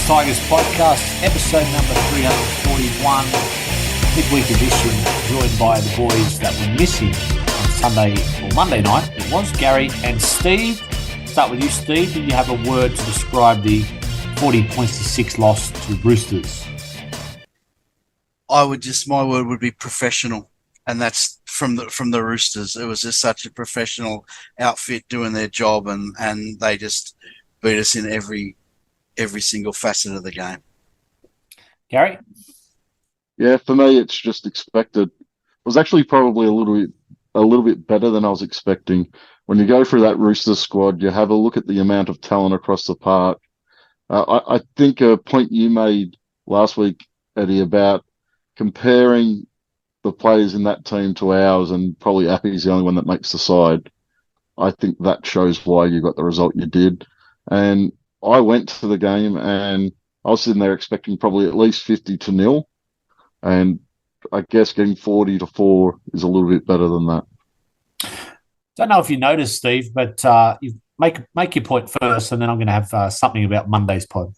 West Tigers podcast, episode number 341, midweek edition, joined by the boys that were missing on Sunday or Monday night. It was Gary and Steve. Start with you, Steve. Did you have a word to describe the 40-6 loss to Roosters? My word would be professional, and that's from the Roosters. It was just such a professional outfit doing their job, and they just beat us in every single facet of the game. Gary? Yeah, for me, it's just expected. It was actually probably a little bit better than I was expecting. When you go through that Roosters squad, you have a look at the amount of talent across the park. I think a point you made last week, Eddie, about comparing the players in that team to ours, and probably Appy's the only one that makes the side. I think that shows why you got the result you did. And I went to the game and I was sitting there expecting probably at least 50-0. And I guess getting 40-4 is a little bit better than that. Don't know if you noticed, Steve, but you make your point first, and then I'm going to have something about Monday's pod.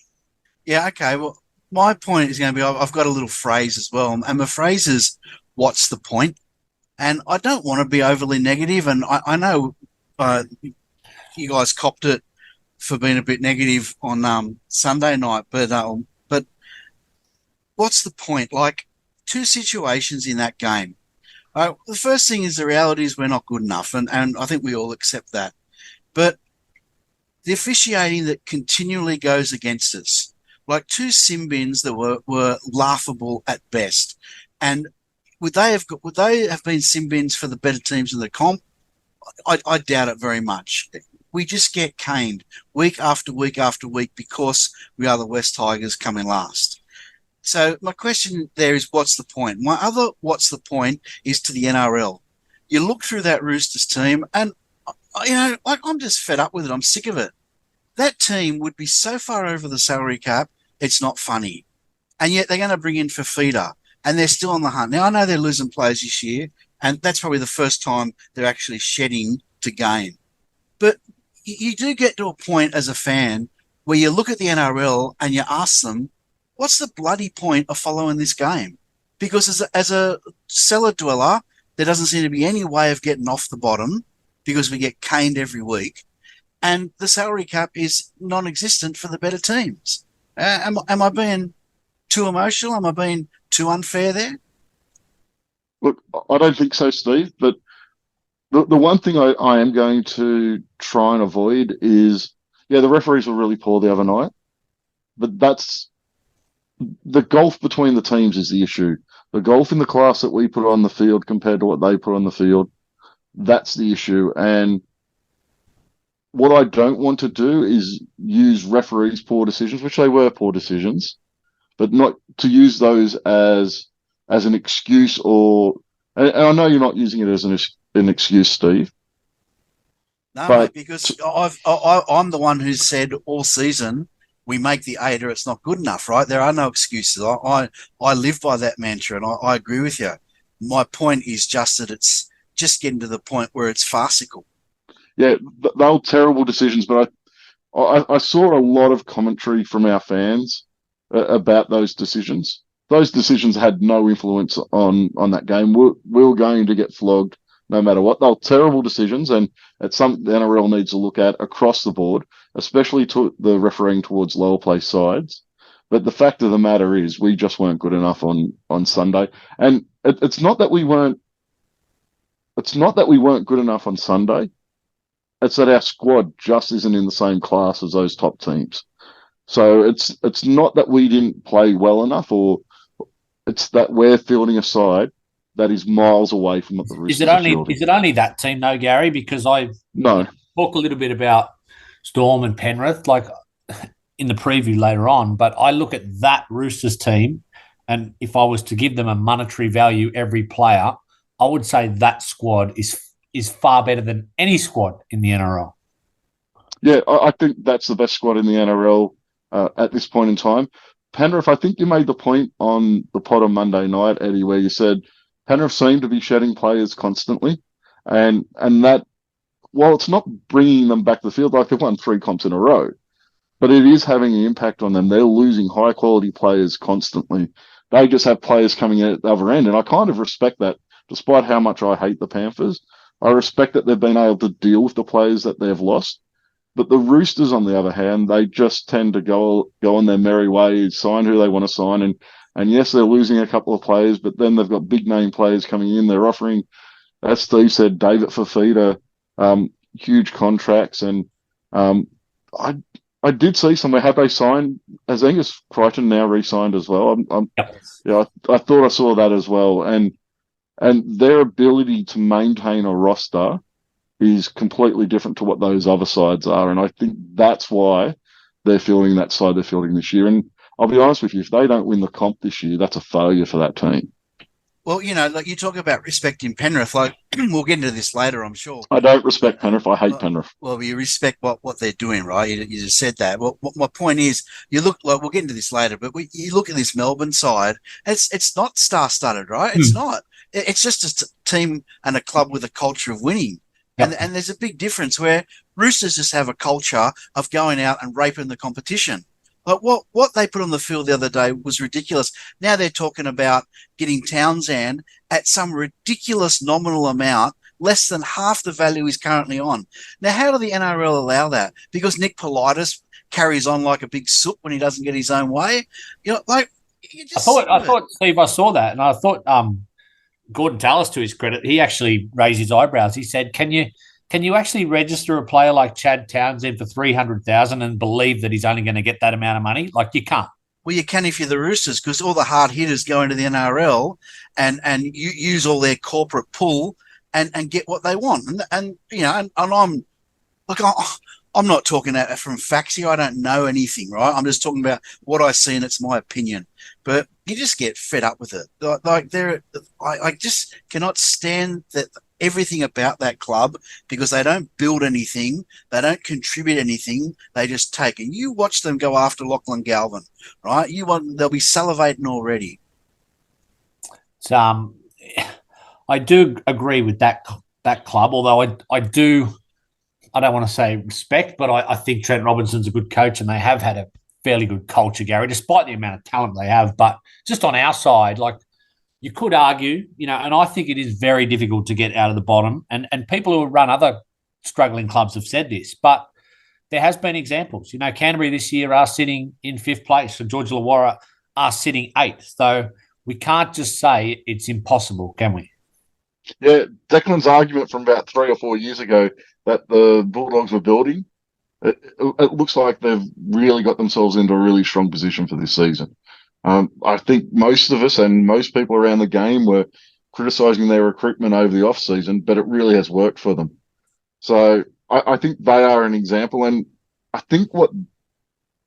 Yeah, okay. Well, my point is going to be I've got a little phrase as well, and my phrase is, what's the point? And I don't want to be overly negative, and I know you guys copped it for being a bit negative on Sunday night, but what's the point? Like, two situations in that game. The first thing is the reality is we're not good enough, and I think we all accept that. But the officiating that continually goes against us, like two sin bins that were laughable at best, and would they have been sin bins for the better teams in the comp? I doubt it very much. We just get caned week after week after week because we are the West Tigers coming last. So my question there is, what's the point? My other what's the point is to the NRL. You look through that Roosters team and, I'm just fed up with it. I'm sick of it. That team would be so far over the salary cap, it's not funny. And yet they're going to bring in Fafita, and they're still on the hunt. Now, I know they're losing players this year, and that's probably the first time they're actually shedding to gain. But you do get to a point as a fan where you look at the NRL and you ask them, what's the bloody point of following this game? Because as a cellar dweller, there doesn't seem to be any way of getting off the bottom because we get caned every week. And the salary cap is non-existent for the better teams. Am I being too emotional? Am I being too unfair there? Look, I don't think so, Steve, but the one thing I am going to try and avoid is, the referees were really poor the other night, but that's the gulf between the teams is the issue. The gulf in the class that we put on the field compared to what they put on the field, that's the issue. And what I don't want to do is use referees' poor decisions, which they were poor decisions, but not to use those as an excuse and I know you're not using it as an excuse, Steve. No, mate, because I'm the one who said all season we make the 8 or it's not good enough, right? There are no excuses. I live by that mantra, and I agree with you. My point is just that it's just getting to the point where it's farcical. Yeah, they were terrible decisions, but I saw a lot of commentary from our fans about those decisions. Those decisions had no influence on that game. We were going to get flogged no matter what. They were terrible decisions, and it's something the NRL needs to look at across the board, especially to the refereeing towards lower place sides. But the fact of the matter is we just weren't good enough on Sunday. And it's not that we weren't good enough on Sunday. It's that our squad just isn't in the same class as those top teams. So it's not that we didn't play well enough, or it's that we're fielding a side that is miles away from what the Roosters are fielding. Is it only that team, though, Gary? Because I talk a little bit about Storm and Penrith, like in the preview later on, but I look at that Roosters team, and if I was to give them a monetary value every player, I would say that squad is far better than any squad in the NRL. Yeah, I think that's the best squad in the NRL at this point in time. Penrith, I think you made the point on the pod on Monday night, Eddie, where you said Penrith seem to be shedding players constantly, and that, while it's not bringing them back to the field, like they've won 3 comps in a row, but it is having an impact on them. They're losing high-quality players constantly. They just have players coming in at the other end, and I kind of respect that, despite how much I hate the Panthers. I respect that they've been able to deal with the players that they've lost. But the Roosters, on the other hand, they just tend to go on their merry way, sign who they want to sign. And yes, they're losing a couple of players, but then they've got big name players coming in. They're offering, as Steve said, David Fifita, huge contracts. And I did see somewhere, have they signed, has Angus Crichton now re-signed as well? Yeah, I thought I saw that as well. And their ability to maintain a roster is completely different to what those other sides are. And I think that's why they're fielding that side they're fielding this year. And I'll be honest with you, if they don't win the comp this year, that's a failure for that team. Well, like you talk about respecting Penrith, like we'll get into this later, I'm sure. I don't respect Penrith. I hate Penrith. Well, you respect what they're doing, right? You just said that. Well, my point is, you look like we'll get into this later, but you look at this Melbourne side. It's not star-studded, right? It's not. It's just a team and a club with a culture of winning. Yep. And there's a big difference where Roosters just have a culture of going out and raping the competition. Like what they put on the field the other day was ridiculous. Now they're talking about getting Townsend at some ridiculous nominal amount, less than half the value he's currently on. Now, how do the NRL allow that? Because Nick Politis carries on like a big soot when he doesn't get his own way. I thought, Steve, I saw that, and I thought Gordon Tallis, to his credit, he actually raised his eyebrows. He said, Can you actually register a player like Chad Townsend for $300,000 and believe that he's only going to get that amount of money? Like, you can't. Well, you can if you're the Roosters, because all the hard hitters go into the NRL and you use all their corporate pull and get what they want. And I'm not talking from facts here. I don't know anything, right? I'm just talking about what I see, and it's my opinion. But you just get fed up with it. I just cannot stand that everything about that club, because they don't build anything, they don't contribute anything, they just take. And you watch them go after Lachlan Galvin, right? They'll be salivating already. So, I do agree with that club, although I don't want to say respect, but I think Trent Robinson's a good coach, and they have had a fairly good culture, Gary, despite the amount of talent they have. But just on our side, like, you could argue, and I think it is very difficult to get out of the bottom. And people who run other struggling clubs have said this, but there has been examples. Canterbury this year are sitting in 5th place, and George Illawarra are sitting 8th. So we can't just say it's impossible, can we? Yeah, Declan's argument from about 3 or 4 years ago that the Bulldogs were building, it looks like they've really got themselves into a really strong position for this season. I think most of us and most people around the game were criticising their recruitment over the off-season, but it really has worked for them. So I think they are an example. And I think what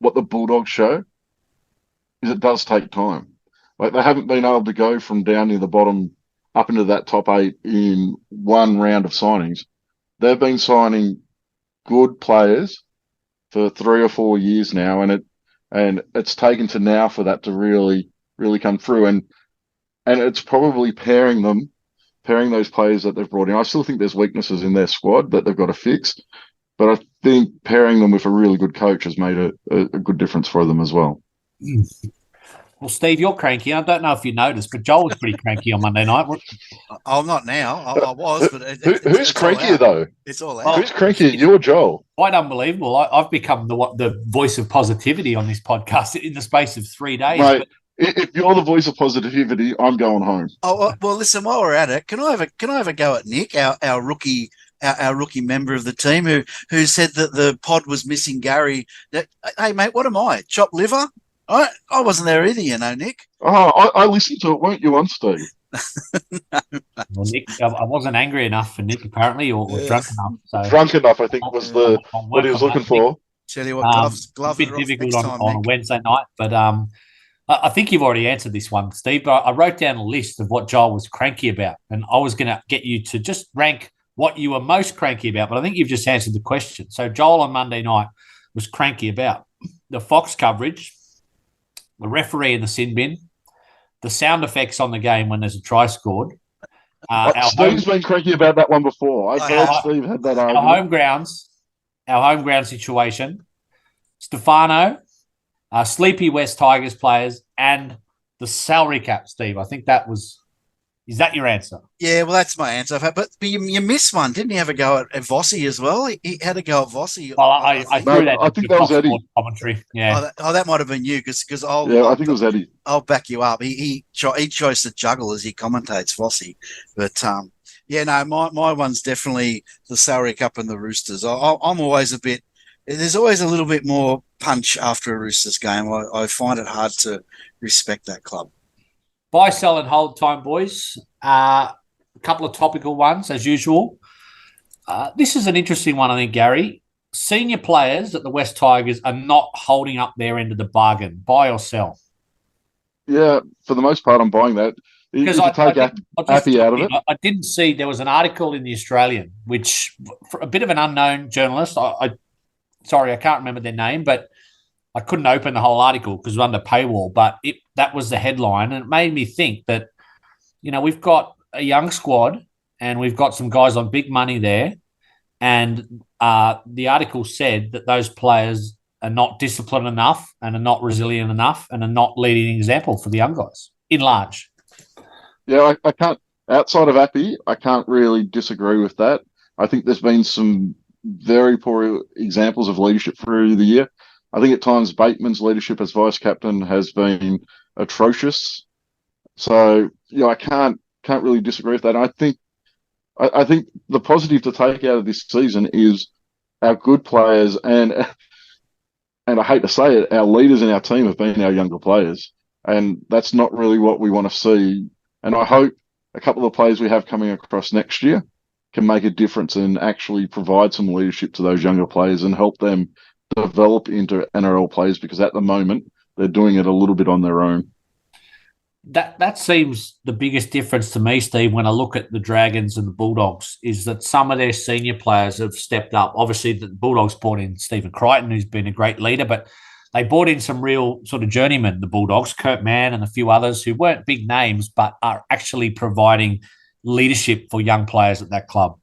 the Bulldogs show is it does take time. Like, they haven't been able to go from down near the bottom up into that top 8 in one round of signings. They've been signing good players for 3 or 4 years now, and it's taken to now for that to really, really come through. And it's probably pairing those players that they've brought in. I still think there's weaknesses in their squad that they've got to fix, but I think pairing them with a really good coach has made a good difference for them as well. Well, Steve, you're cranky. I don't know if you noticed, but Joel was pretty cranky on Monday night. I'm not now. I was, but who's crankier though? It's all out. Who's crankier? You or Joel? Quite unbelievable. I've become the voice of positivity on this podcast in the space of 3 days. Mate, if you're the voice of positivity, I'm going home. Oh well, listen. While we're at it, can I have a go at Nick, our rookie? Our rookie member of the team who said that the pod was missing Gary. Hey, mate, what am I? Chopped liver? I wasn't there either, Nick. Oh, I listened to it, weren't you, on Steve? No. Well, Nick, I wasn't angry enough for Nick, apparently, or drunk enough. So drunk enough, I think, was what he was looking for. Tell you what, gloves a bit difficult on a Wednesday night, but I think you've already answered this one, Steve. But I wrote down a list of what Joel was cranky about, and I was going to get you to just rank what you were most cranky about, but I think you've just answered the question. So Joel on Monday night was cranky about the Fox coverage, the referee in the sin bin, the sound effects on the game when there's a try scored. Steve's been cranky about that one before. I've heard Steve had that argument. Our home ground situation, Stefano, sleepy West Tigers players, and the salary cap, Steve. I think that was. Is that your answer? Yeah, well, that's my answer. But you missed one. Didn't he have a go at Vossi as well? He had a go at Vossi. Well, I threw that. I think that was Eddie. Commentary. Yeah. That might have been you because I think it was Eddie. I'll back you up. He chose to juggle as he commentates Vossi. But yeah, no, my one's definitely the salary cap and the Roosters. I'm always a bit. There's always a little bit more punch after a Roosters game. I find it hard to respect that club. Buy, sell, and hold time, boys. A couple of topical ones, as usual. This is an interesting one, I think, Gary. Senior players at the West Tigers are not holding up their end of the bargain. Buy or sell? Yeah, for the most part, I'm buying that. Because I take Appy out of it. I didn't see there was an article in the Australian, which for a bit of an unknown journalist. Sorry, I can't remember their name, but I couldn't open the whole article because it was under paywall, but that was the headline, and it made me think that, we've got a young squad and we've got some guys on big money there, and the article said that those players are not disciplined enough and are not resilient enough and are not leading an example for the young guys in large. Yeah, I can't, outside of Appy, I can't really disagree with that. I think there's been some very poor examples of leadership through the year. I think at times Bateman's leadership as vice captain has been atrocious. So I can't really disagree with that. I think the positive to take out of this season is our good players and I hate to say it, our leaders in our team have been our younger players, and that's not really what we want to see. And I hope a couple of players we have coming across next year can make a difference and actually provide some leadership to those younger players and help them develop into NRL players, because at the moment they're doing it a little bit on their own. That seems the biggest difference to me, Steve, when I look at the Dragons and the Bulldogs, is that some of their senior players have stepped up. Obviously, the Bulldogs brought in Stephen Crichton, who's been a great leader, but they brought in some real sort of journeymen, the Bulldogs, Kurt Mann and a few others who weren't big names, but are actually providing leadership for young players at that club.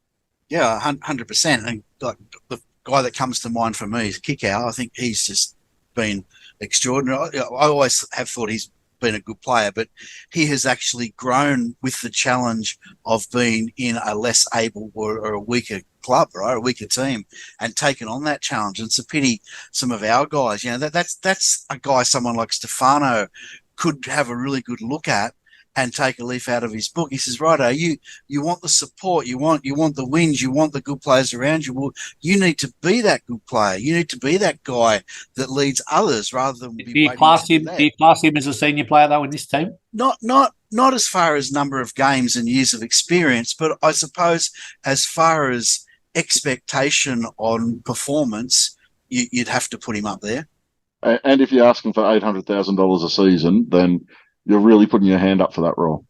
Yeah, 100%. And like the guy that comes to mind for me is Kikau. I think he's just been extraordinary. I always have thought he's been a good player, but he has actually grown with the challenge of being in a less able or a weaker club, right, a weaker team, and taken on that challenge. And it's a pity some of our guys, that's a guy someone like Stefano could have a really good look at and take a leaf out of his book. He says, righto, you want the support, you want the wins, you want the good players around you. Well, you need to be that good player. You need to be that guy that leads others rather than do you class him as a senior player though in this team? Not as far as number of games and years of experience, but I suppose as far as expectation on performance, you'd have to put him up there. And if you're asking for $800,000 a season, then you're really putting your hand up for that role.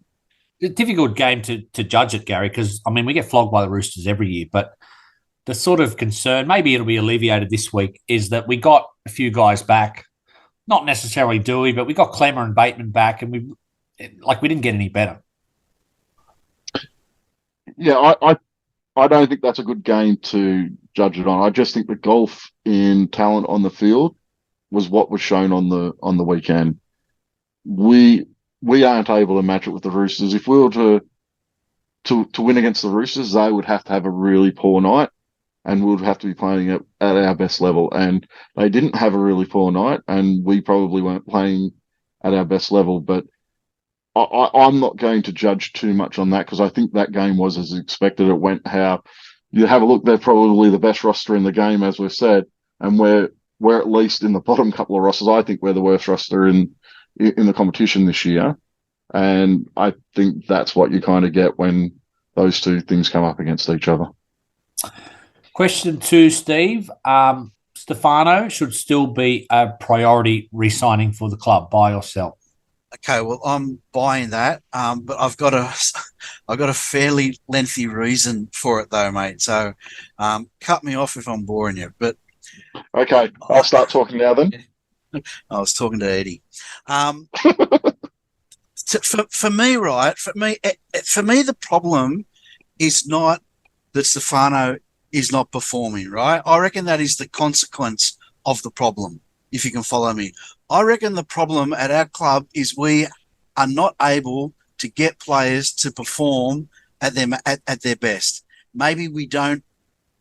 It's a difficult game to judge it, Gary, because, we get flogged by the Roosters every year, but the sort of concern, maybe it'll be alleviated this week, is that we got a few guys back, not necessarily Dewey, but we got Clemmer and Bateman back, and we didn't get any better. Yeah, I don't think that's a good game to judge it on. I just think the golf in talent on the field was what was shown on the weekend. We aren't able to match it with the Roosters. If we were to win against the Roosters, they would have to have a really poor night, and we would have to be playing at our best level. And they didn't have a really poor night, and we probably weren't playing at our best level. But I'm not going to judge too much on that, because I think that game was as expected. It went how you have a look. They're probably the best roster in the game, as we've said, and we're at least in the bottom couple of rosters. I think we're the worst roster in the competition this year. And I think that's what you kind of get when those two things come up against each other. Question 2, Steve. Stefano should still be a priority re-signing for the club, buy or sell? Okay, well, I'm buying that, but I've got a fairly lengthy reason for it, though, mate. So, cut me off if I'm boring you. But okay, I'll start talking now then. I was talking to Eddie. For me, right? For me, the problem is not that Stefano is not performing, right? I reckon that is the consequence of the problem, if you can follow me. I reckon the problem at our club is we are not able to get players to perform at their best. Maybe we don't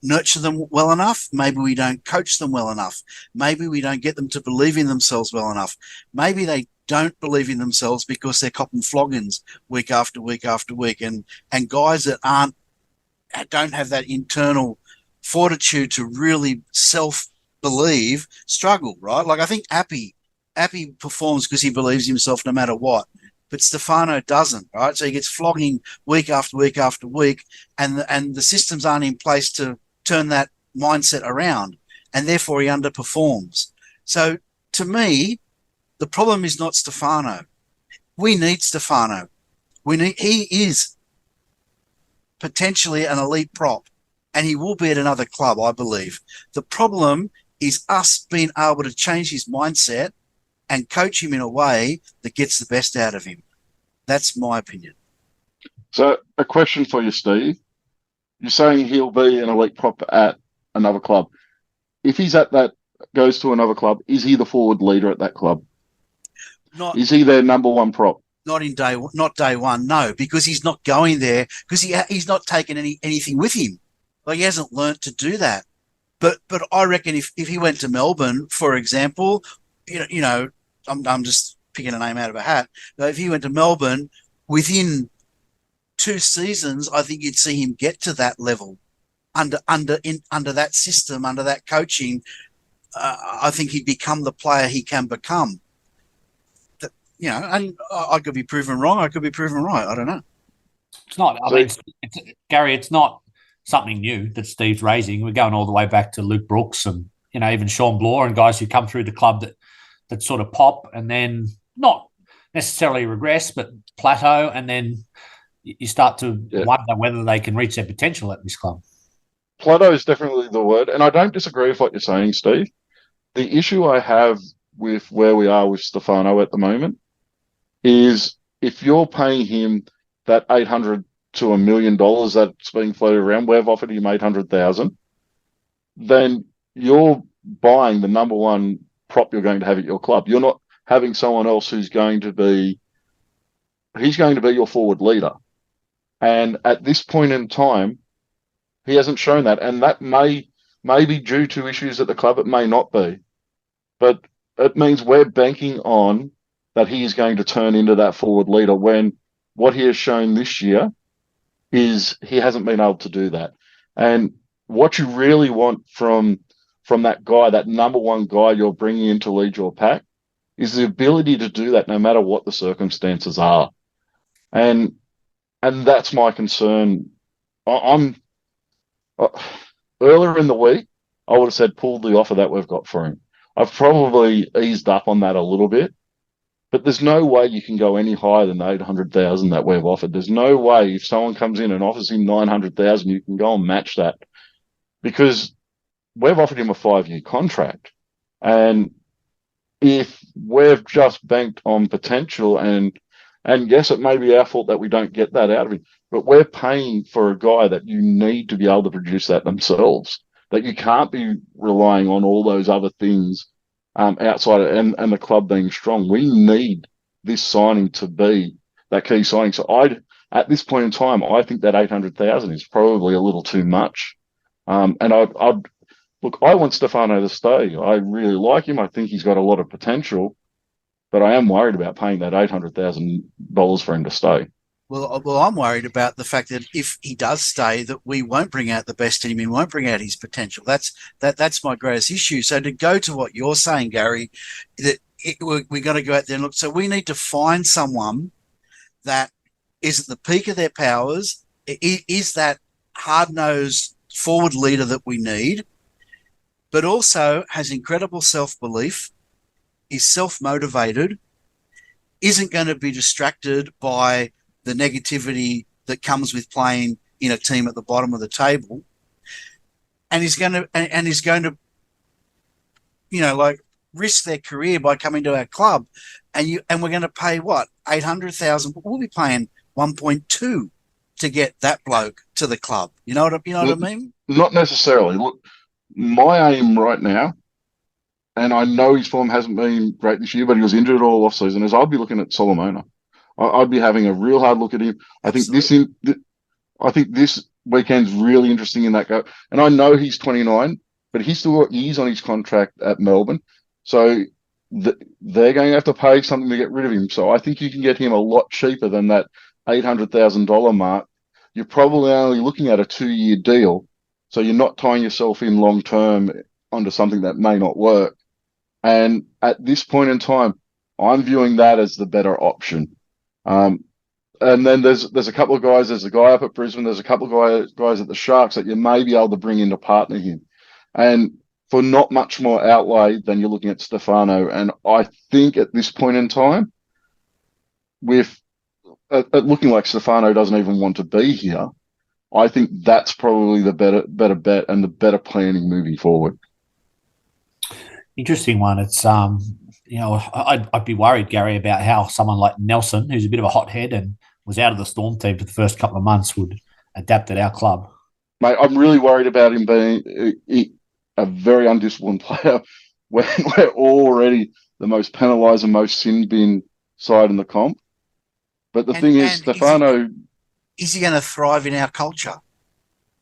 nurture them well enough. Maybe we don't coach them well enough. Maybe we don't get them to believe in themselves well enough. Maybe they don't believe in themselves because they're copping floggings week after week after week. And guys that don't have that internal fortitude to really self-believe struggle, right? Like I think Appy performs because he believes himself no matter what. But Stefano doesn't, right? So he gets flogging week after week after week, and the systems aren't in place to turn that mindset around, and therefore he underperforms. So to me, the problem is not Stefano. We need Stefano. He is potentially an elite prop, and he will be at another club, I believe. The problem is us being able to change his mindset and coach him in a way that gets the best out of him. That's my opinion. So a question for you, Steve. You're saying he'll be an elite prop at another club. If he's goes to another club, is he the forward leader at that club? Is he their number one prop? Not day one, no, because he's not going there because he's not taken anything with him. Like he hasn't learnt to do that. But I reckon if he went to Melbourne, for example, you know, I'm just picking a name out of a hat. But if he went to Melbourne, within 2 seasons, I think you'd see him get to that level under that system, under that coaching. I think he'd become the player he can become. And I could be proven wrong. I could be proven right. I don't know. It's not. I mean, Gary, it's not something new that Steve's raising. We're going all the way back to Luke Brooks and even Sean Bloor and guys who come through the club that sort of pop and then not necessarily regress, but plateau, and then you start to wonder whether they can reach their potential at this club. Plateau is definitely the word, and I don't disagree with what you're saying, Steve. The issue I have with where we are with Stefano at the moment is if you're paying him that $800,000 to $1 million that's being floated around, we've offered him $800,000, then you're buying the number one prop you're going to have at your club. You're not having someone else who's going to be your forward leader. And at this point in time, he hasn't shown that. And that may be due to issues at the club. It may not be. But it means we're banking on that he is going to turn into that forward leader when what he has shown this year is he hasn't been able to do that. And what you really want from that guy, that number one guy you're bringing in to lead your pack, is the ability to do that no matter what the circumstances are. And that's my concern. I'm earlier in the week, I would have said pull the offer that we've got for him. I've probably eased up on that a little bit, but there's no way you can go any higher than the $800,000 that we've offered. There's no way if someone comes in and offers him $900,000, you can go and match that, because we've offered him a 5-year contract. And if we've just banked on potential, and yes, it may be our fault that we don't get that out of him, but we're paying for a guy that you need to be able to produce that themselves, that you can't be relying on all those other things outside and the club being strong. We need this signing to be that key signing. So at this point in time, I think that $800,000 is probably a little too much. And look, I want Stefano to stay. I really like him. I think he's got a lot of potential, but I am worried about paying that $800,000 for him to stay. Well, I'm worried about the fact that if he does stay, that we won't bring out the best in him and won't bring out his potential. That's my greatest issue. So to go to what you're saying, Gary, that we're going to go out there and look. So we need to find someone that is at the peak of their powers, is that hard-nosed forward leader that we need, but also has incredible self-belief, is self-motivated, isn't going to be distracted by the negativity that comes with playing in a team at the bottom of the table, and is going to risk their career by coming to our club, and we're going to pay what, $800,000? We'll be paying 1.2 to get that bloke to the club. You know what I mean? Not necessarily. Look, my aim right now and I know his form hasn't been great this year, but he was injured all off season. Is I'd be looking at Solomona. I'd be having a real hard look at him. I think this weekend's really interesting in that go. And I know he's 29, but he's still got years on his contract at Melbourne, so they're going to have to pay something to get rid of him. So I think you can get him a lot cheaper than that $800,000 mark. You're probably only looking at a 2-year deal, so you're not tying yourself in long term onto something that may not work. And at this point in time, I'm viewing that as the better option. And then there's a couple of guys. There's a guy up at Brisbane. There's a couple of guys at the Sharks that you may be able to bring in to partner him. And for not much more outlay than you're looking at Stefano. And I think at this point in time, with it looking like Stefano doesn't even want to be here, I think that's probably the better bet and the better planning moving forward. Interesting one. It's I'd be worried, Gary, about how someone like Nelson, who's a bit of a hothead and was out of the Storm team for the first couple of months, would adapt at our club. Mate, I'm really worried about him being a very undisciplined player when we're already the most penalised and most sin bin side in the comp. But the thing is, Stefano... Is he going to thrive in our culture?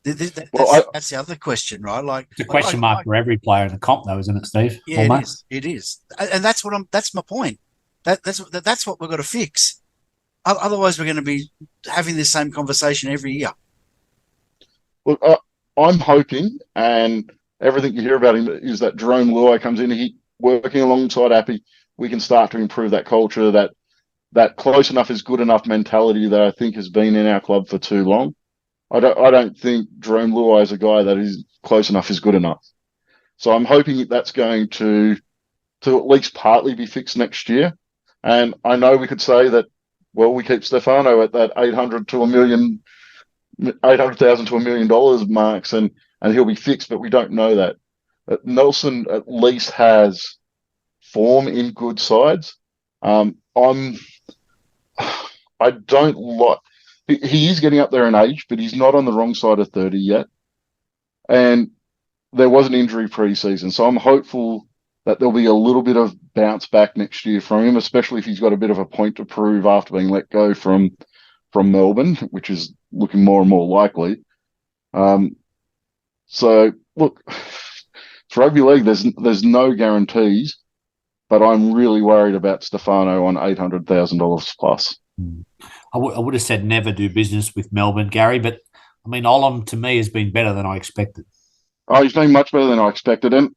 That's the other question, right? Like, it's a question mark for every player in the comp, though, isn't it, Steve? Yeah, it is, and that's what that's my point. That's what we've got to fix. Otherwise, we're going to be having this same conversation every year. Look, I'm hoping, and everything you hear about him is that Jerome Luai comes in, he working alongside Appy, we can start to improve that culture, that close enough is good enough mentality that I think has been in our club for too long. I don't think Jerome Luai is a guy that is close enough is good enough. So I'm hoping that's going to at least partly be fixed next year. And I know we could say that, well, we keep Stefano at that $800,000 to $1 million marks and he'll be fixed, but we don't know that. But Nelson at least has form in good sides. I don't like... He is getting up there in age, but he's not on the wrong side of 30 yet. And there was an injury pre-season, so I'm hopeful that there'll be a little bit of bounce back next year from him, especially if he's got a bit of a point to prove after being let go from Melbourne, which is looking more and more likely. So, look, for rugby league, there's no guarantees, but I'm really worried about Stefano on $800,000 plus. I would have said never do business with Melbourne, Gary, but I mean, Olam to me has been better than I expected. Oh, he's been much better than I expected. And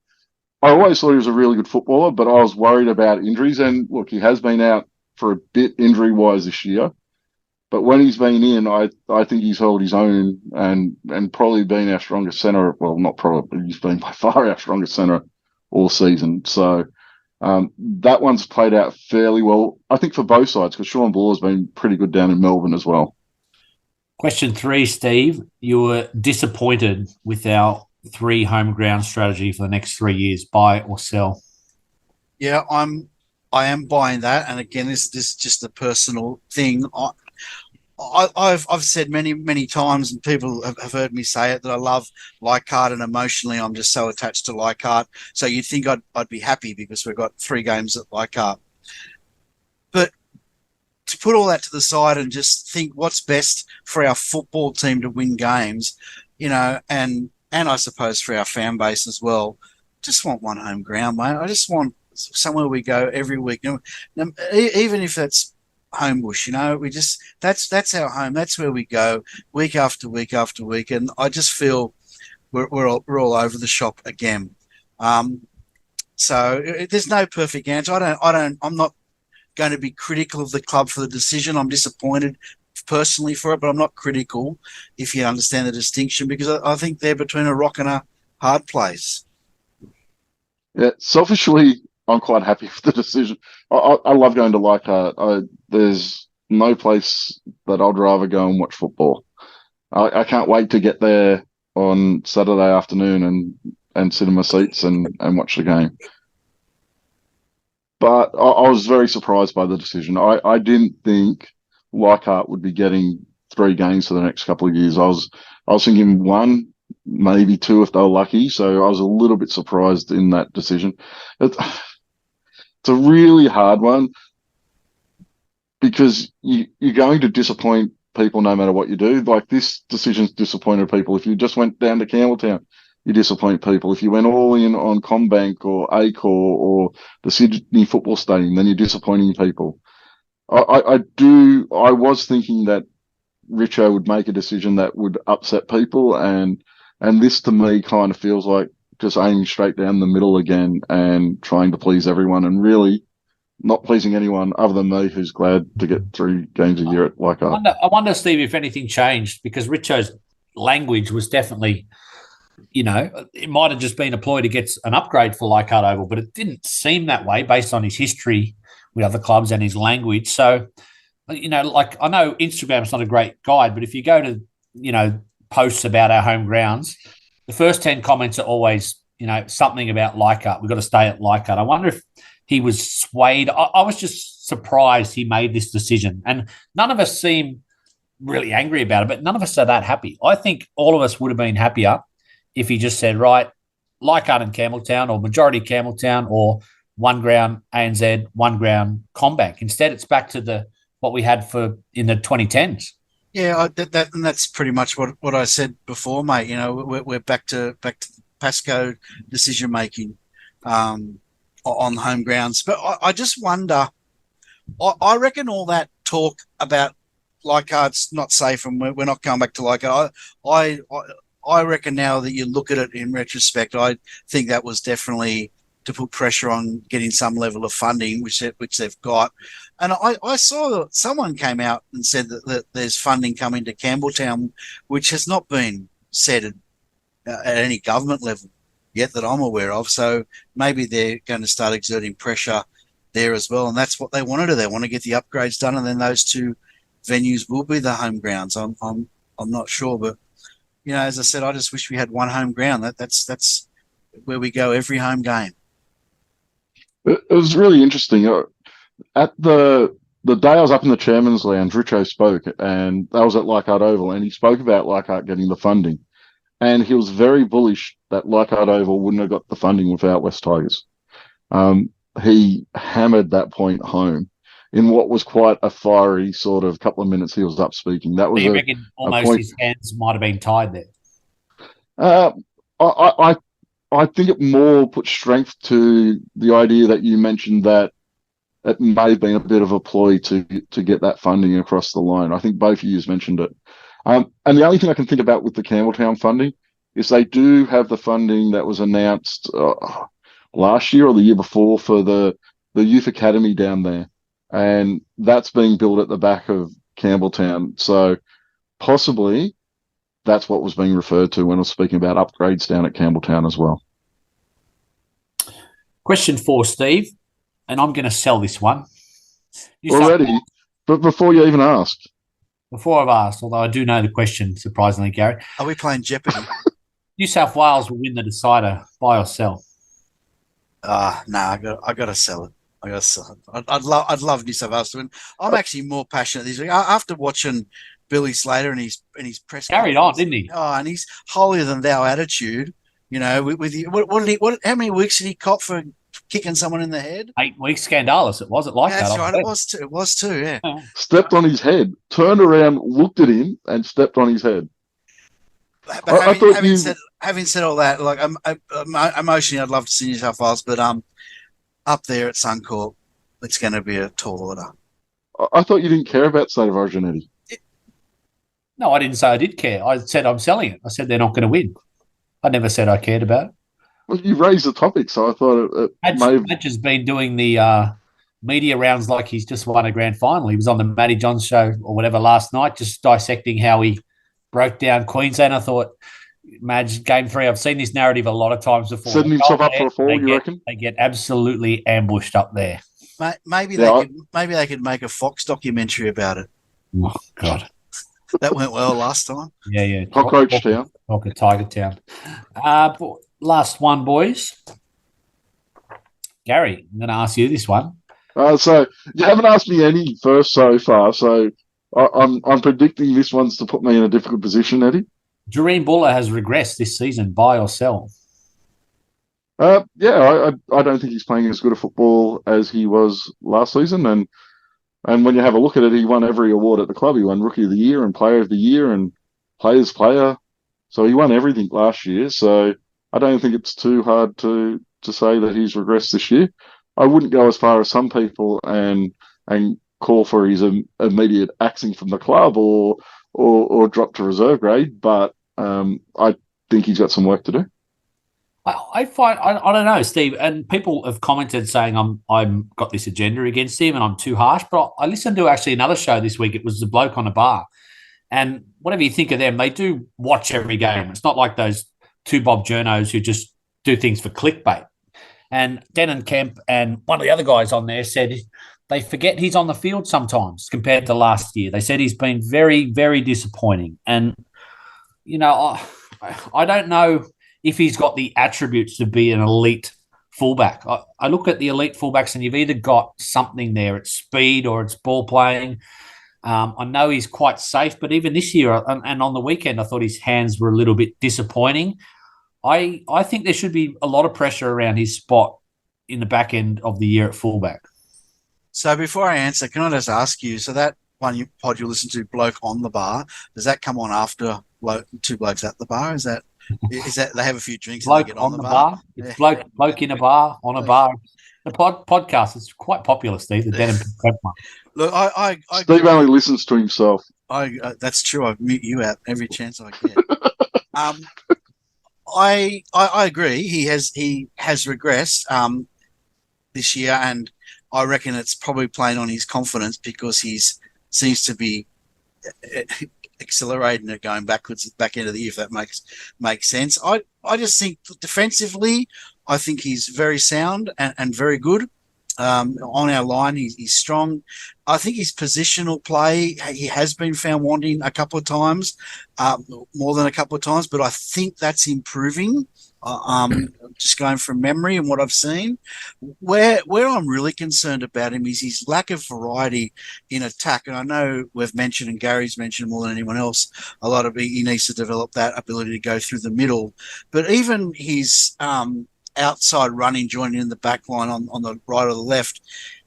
I always thought he was a really good footballer, but I was worried about injuries. And look, he has been out for a bit injury-wise this year. But when he's been in, I think he's held his own and probably been our strongest centre. Well, not probably, he's been by far our strongest centre all season. So that one's played out fairly well, I think, for both sides, because Sean Buller has been pretty good down in Melbourne as well. Question 3, Steve. You were disappointed with our 3 home ground strategy for the next 3 years, buy or sell. Yeah, I am buying that. And again, this is just a personal thing. I've said many times, and people have heard me say it, that I love Leichhardt, and emotionally I'm just so attached to Leichhardt. So you'd think I'd be happy because we've got 3 games at Leichhardt. But to put all that to the side and just think what's best for our football team to win games, and I suppose for our fan base as well, just want one home ground, mate. I just want somewhere we go every week. Even if that's Homebush, we just that's our home. That's where we go week after week after week, and I just feel we're all over the shop again. So there's no perfect answer. I'm not going to be critical of the club for the decision. I'm disappointed personally for it, but I'm not critical if you understand the distinction, because I think they're between a rock and a hard place. Yeah, selfishly, I'm quite happy with the decision. I love going to Leichhardt. There's no place that I'd rather go and watch football. I can't wait to get there on Saturday afternoon and sit in my seats and watch the game. But I was very surprised by the decision. I didn't think Leichhardt would be getting 3 games for the next couple of years. I was thinking 1, maybe 2 if they were lucky. So I was a little bit surprised in that decision. It's a really hard one because you're going to disappoint people no matter what you do. Like this decision's disappointed people. If you just went down to Campbelltown, you disappoint people. If you went all in on CommBank or Accor or the Sydney Football Stadium, then you're disappointing people. I was thinking that Richo would make a decision that would upset people, and this to me kind of feels like just aiming straight down the middle again and trying to please everyone, and really not pleasing anyone other than me, who's glad to get 3 games a year at Leichhardt. I wonder, Steve, if anything changed, because Richo's language was definitely, it might have just been a ploy to get an upgrade for Leichhardt Oval, but it didn't seem that way based on his history with other clubs and his language. So, like I know Instagram's not a great guide, but if you go to, posts about our home grounds, the first 10 comments are always, something about Leichhardt. We've got to stay at Leichhardt. I wonder if he was swayed. I was just surprised he made this decision. And none of us seem really angry about it, but none of us are that happy. I think all of us would have been happier if he just said, right, Leichhardt and Campbelltown, or majority Campbelltown, or 1 ground ANZ, 1 ground CommBank. Instead, it's back to what we had in the 2010s. Yeah, and that's pretty much what I said before, mate. We're back to Pascoe decision making on home grounds. But I just wonder. I reckon all that talk about Leichhardt's not safe and we're not going back to Leichhardt. I reckon now that you look at it in retrospect, I think that was definitely to put pressure on getting some level of funding, which they've got. And I saw that someone came out and said that there's funding coming to Campbelltown, which has not been said at any government level yet that I'm aware of. So maybe they're going to start exerting pressure there as well. And that's what they want to do. They want to get the upgrades done, and then those 2 venues will be the home grounds. I'm not sure, but as I said, I just wish we had 1 home ground. That's where we go every home game. It was really interesting. At the day I was up in the Chairman's Lounge, Richo spoke, and that was at Leichhardt Oval, and he spoke about Leichhardt getting the funding. And he was very bullish that Leichhardt Oval wouldn't have got the funding without West Tigers. He hammered that point home in what was quite a fiery sort of couple of minutes he was up speaking. That was you reckon almost his hands might have been tied there? I think it more put strength to the idea that you mentioned, that it may have been a bit of a ploy to get that funding across the line. I think both of you mentioned it. And the only thing I can think about with the Campbelltown funding is they do have the funding that was announced last year or the year before for the youth academy down there. And that's being built at the back of Campbelltown. So possibly that's what was being referred to when I was speaking about upgrades down at Campbelltown as well. Question 4, Steve, and I'm going to sell this one. Already? But before you even asked. Before I've asked, although I do know the question, surprisingly, Gary. Are we playing Jeopardy? New South Wales will win the decider, buy or sell? No, I got to sell it. I'd love New South Wales to win. I'm actually more passionate this week after watching Billy Slater and his press. Carried on, didn't he? Oh, and his holier than thou attitude. How many weeks did he cop for kicking someone in the head? 8 weeks, scandalous. It wasn't like that. That's right. It was too. Yeah. Stepped on his head, turned around, looked at him, and stepped on his head. But having said all that, like emotionally, I'd love to see New South Wales, but up there at Suncorp, it's going to be a tall order. I thought you didn't care about State of Origin, Eddie. No, I didn't say I did care. I said I'm selling it. I said they're not going to win. I never said I cared about it. Well, you raised the topic, so I thought Madge has been doing the media rounds like he's just won a grand final. He was on the Matty Johns show or whatever last night, just dissecting how he broke down Queensland. I thought, Madge, game 3, I've seen this narrative a lot of times before. Setting himself up for a fall, you reckon? They get absolutely ambushed up there. Maybe they could make a Fox documentary about it. Oh, God. That went well last time. Yeah. Cockroach Town. Tiger Town. Last one, boys. Gary, I'm going to ask you this one. So you haven't asked me any first so far, so I'm predicting this one's to put me in a difficult position, Eddie. Jareen Buller has regressed this season, buy or sell? Yeah, I don't think he's playing as good a football as he was last season. And when you have a look at it, he won every award at the club. He won Rookie of the Year and Player of the Year and Players Player. So he won everything last year. So I don't think it's too hard to say that he's regressed this year. I wouldn't go as far as some people and call for his immediate axing from the club or drop to reserve grade, but I think he's got some work to do. I find I don't know, Steve, and people have commented saying I'm got this agenda against him and I'm too harsh. But I listened to actually another show this week. It was The Bloke on a Bar, and whatever you think of them, they do watch every game. It's not like those two Bob Journos who just do things for clickbait. And Denon Kemp and one of the other guys on there said they forget he's on the field sometimes compared to last year. They said he's been very, very disappointing, and I don't know if he's got the attributes to be an elite fullback. I look at the elite fullbacks and you've either got something there, it's speed or it's ball playing. I know he's quite safe, but even this year and on the weekend, I thought his hands were a little bit disappointing. I think there should be a lot of pressure around his spot in the back end of the year at fullback. So before I answer, can I just ask you, so that one pod you listen to, Bloke on the Bar, does that come on after Two Blokes at the Bar? Is that they have a few drinks Bloke and they get on the bar? It's bloke in a bar, on a bar. The podcast is quite popular, Steve, the Denon Kemp one. Look, I Steve only listens to himself. That's true. I mute you out every chance I get. I agree. He has regressed this year, and I reckon it's probably playing on his confidence because he's seems to be accelerating it going backwards at the back end of the year, if that makes sense. I just think defensively, I think he's very sound and very good. On our line, he's strong. I think his positional play, he has been found wanting a couple of times, more than a couple of times, but I think that's improving. Just going from memory and what I've seen, where I'm really concerned about him is his lack of variety in attack. And I know we've mentioned, and Gary's mentioned more than anyone else, a lot of he needs to develop that ability to go through the middle. But even his outside running, joining in the back line on the right or the left,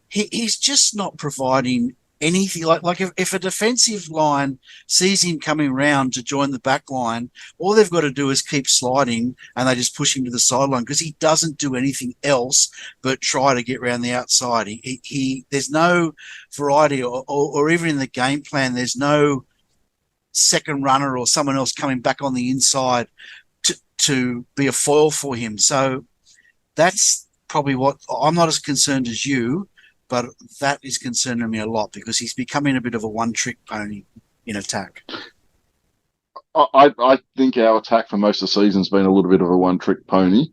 he's just not providing anything. Like if a defensive line sees him coming round to join the back line, all they've got to do is keep sliding and they just push him to the sideline because he doesn't do anything else but try to get around the outside. He there's no variety or even in the game plan, there's no second runner or someone else coming back on the inside to be a foil for him. So that's probably what I'm not as concerned as you, but that is concerning me a lot because he's becoming a bit of a one-trick pony in attack. I think our attack for most of the season has been a little bit of a one-trick pony,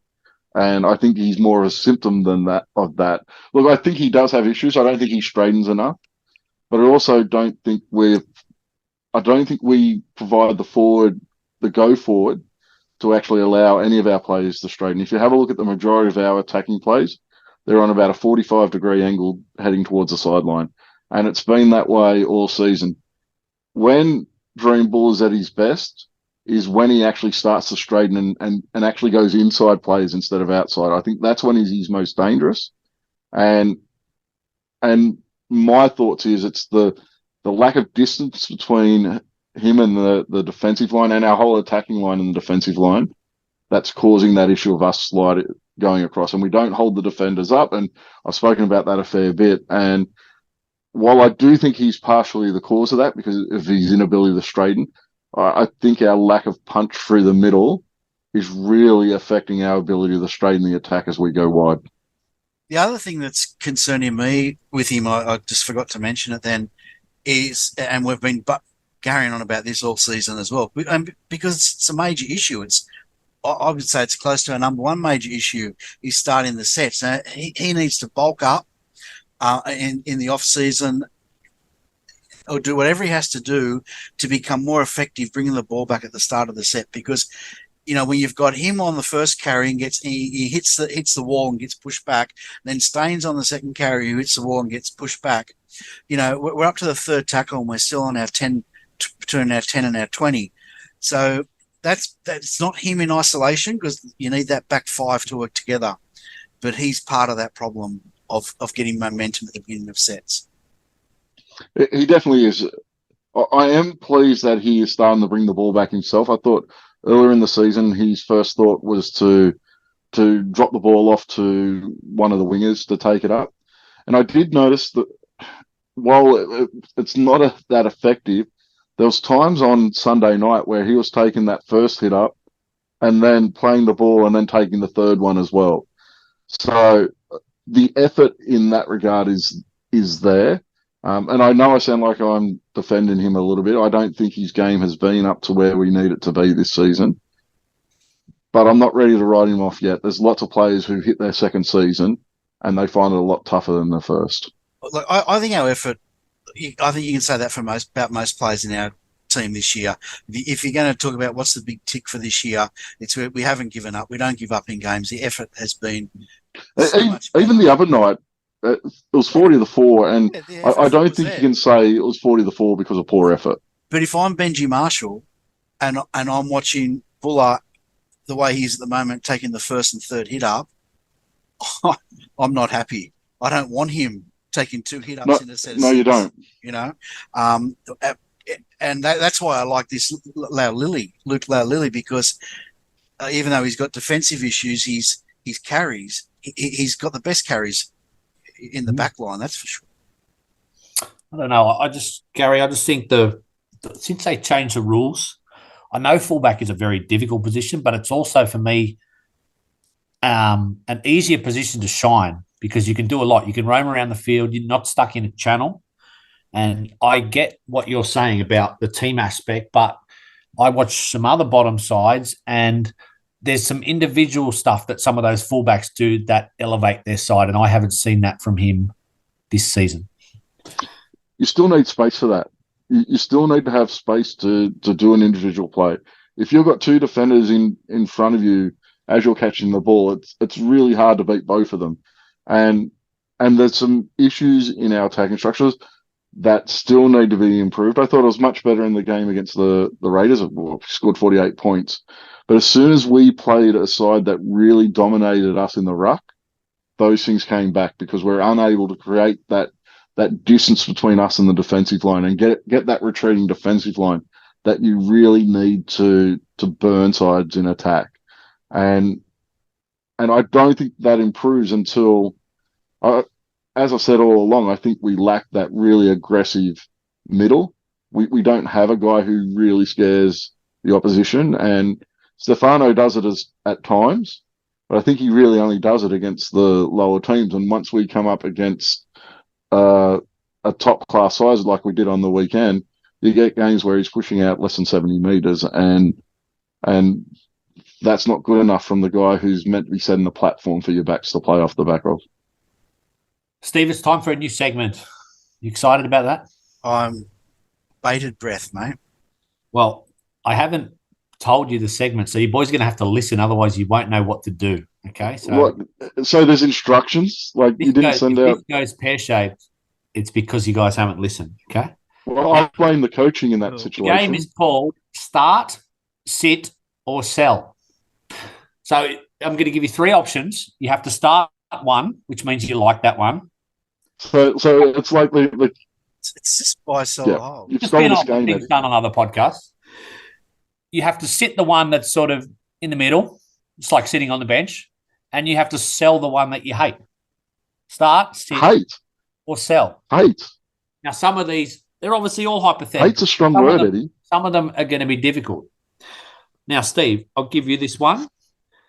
and I think he's more of a symptom than that. Look, I think he does have issues. I don't think he straightens enough, but I also don't think we provide the go forward to actually allow any of our players to straighten. If you have a look at the majority of our attacking plays, they're on about a 45-degree angle heading towards the sideline. And it's been that way all season. When Dream Bull is at his best is when he actually starts to straighten and actually goes inside plays instead of outside. I think that's when he's most dangerous. And my thoughts is it's the lack of distance between him and the defensive line and our whole attacking line and the defensive line that's causing that issue of us going across, and we don't hold the defenders up, and I've spoken about that a fair bit. And while I do think he's partially the cause of that because of his inability to straighten, I think our lack of punch through the middle is really affecting our ability to straighten the attack as we go wide. The other thing that's concerning me with him, I just forgot to mention it then, is, and we've been carrying on about this all season as well, because it's a major issue. I would say it's close to our number one major issue is starting the sets. Now, he needs to bulk up in the off season or do whatever he has to do to become more effective bringing the ball back at the start of the set, because when you've got him on the first carry and he hits the wall and gets pushed back, then Staines on the second carry who hits the wall and gets pushed back. We're up to the third tackle and we're still on our 10 between our 10 and our 20. So that's not him in isolation, because you need that back five to work together. But he's part of that problem of getting momentum at the beginning of sets. He definitely is. I am pleased that he is starting to bring the ball back himself. I thought earlier in the season his first thought was to drop the ball off to one of the wingers to take it up. And I did notice that while it's not that effective, there was times on Sunday night where he was taking that first hit up and then playing the ball and then taking the third one as well. So the effort in that regard is there. And I know I sound like I'm defending him a little bit. I don't think his game has been up to where we need it to be this season. But I'm not ready to write him off yet. There's lots of players who hit their second season and they find it a lot tougher than the first. Look, I think our effort, I think you can say that for about most players in our team this year. If you're going to talk about what's the big tick for this year, it's we haven't given up. We don't give up in games. The effort has been even the other night, it was 40-4, and I don't think you can say it was 40-4 because of poor effort. But if I'm Benji Marshall and I'm watching Buller the way he is at the moment, taking the first and third hit up, I'm not happy. I don't want him taking two hit ups in a set. No, you don't. You know, and that's why I like this Luke Laulili, because even though he's got defensive issues, he's carries. He's got the best carries in the back line, that's for sure. I don't know. Gary, I just think since they changed the rules, I know fullback is a very difficult position, but it's also for me an easier position to shine because you can do a lot. You can roam around the field. You're not stuck in a channel. And I get what you're saying about the team aspect, but I watch some other bottom sides and there's some individual stuff that some of those fullbacks do that elevate their side, and I haven't seen that from him this season. You still need space for that. You still need to have space to do an individual play. If you've got two defenders in front of you as you're catching the ball, it's really hard to beat both of them. And there's some issues in our attacking structures that still need to be improved. I thought it was much better in the game against the Raiders. We scored 48 points. But as soon as we played a side that really dominated us in the ruck, those things came back because we're unable to create that distance between us and the defensive line and get that retreating defensive line that you really need to burn sides in attack. And I don't think that improves until, as I said all along, I think we lack that really aggressive middle. We don't have a guy who really scares the opposition, and Stefano does it at times, but I think he really only does it against the lower teams. And once we come up against a top class size like we did on the weekend, you get games where he's pushing out less than 70 meters, and that's not good enough from the guy who's meant to be setting the platform for your backs to play off the back of. Steve, it's time for a new segment. You excited about that? I'm bated breath, mate. Well, I haven't told you the segment, so your boys are going to have to listen, otherwise you won't know what to do. Okay, so there's instructions, like you didn't send out. If this goes pear-shaped, it's because you guys haven't listened. Okay. Well, I blame the coaching in that situation. The game is called start, sit, or sell. So I'm going to give you three options. You have to start one, which means you like that one. So it's like it's just buy, sell, hold. You've stolen this game. It's done on other podcasts. You have to sit the one that's sort of in the middle. It's like sitting on the bench. And you have to sell the one that you hate. Start, sit, or sell. Hate. Now, some of these, they're obviously all hypothetical. Hate's a strong word, Eddie. Some of them are going to be difficult. Now, Steve, I'll give you this one.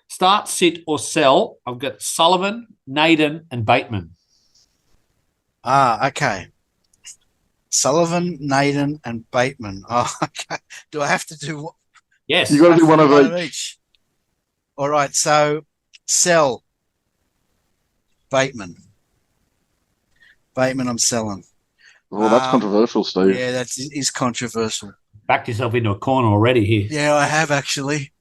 Start, sit, or sell. I've got Sullivan, Naden, and Bateman. Okay. Sullivan, Naden, and Bateman. Oh, okay. Do I have to do what? Yes. You got to do one of each. All right. So, sell. Bateman. I'm selling. Well, that's controversial, Steve. Yeah, that is controversial. Backed yourself into a corner already here. Yeah, I have actually.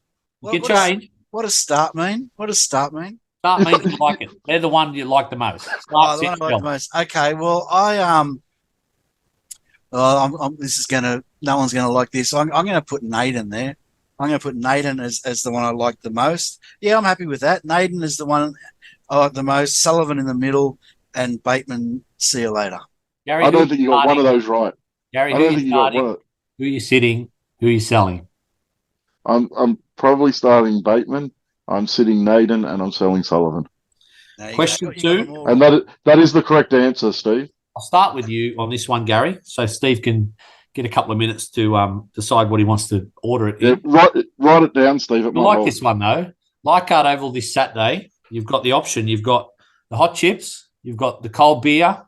You can change. What does start mean? Start means you like it. They're the one you like the most. Start, the one I like the most. Okay, well, this is no one's gonna like this. I'm gonna put Naden there. I'm going to put Naden as the one I like the most. Yeah, I'm happy with that. Naden is the one I like the most. Sullivan in the middle, and Bateman. See you later. Gary, I don't think you got one of those right. Gary, I don't think you got one. Who are you sitting? Who are you selling? I'm probably starting Bateman. I'm sitting Naden, and I'm selling Sullivan. Question 2, and that is the correct answer, Steve. I'll start with you on this one, Gary. So Steve can get a couple of minutes to decide what he wants to order it in. Yeah, write it down, Steve. I like this one though. Leichhardt Oval this Saturday. You've got the option. You've got the hot chips. You've got the cold beer,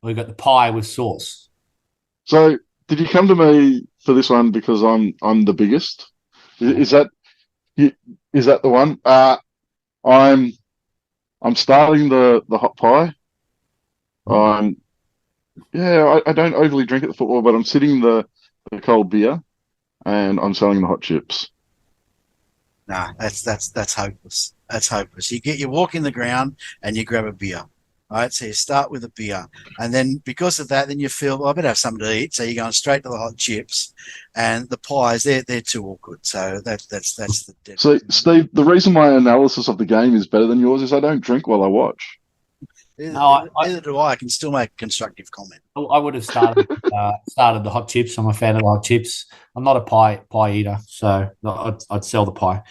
or you've got the pie with sauce. So, did you come to me for this one because I'm the biggest? Is that the one? I'm starting the hot pie. I don't overly drink at the football, but I'm sitting the cold beer, and I'm selling the hot chips. Nah, that's hopeless. That's hopeless. You walk in the ground and you grab a beer. All right, so you start with a beer, and then because of that, then you feel, well, I better have something to eat. So you're going straight to the hot chips, and the pies. They're too awkward. So that's the. So Steve, the reason my analysis of the game is better than yours is I don't drink while I watch. Neither do I. I can still make a constructive comment. I would have started the hot chips. I'm a fan of the hot chips. I'm not a pie eater, so I'd sell the pie.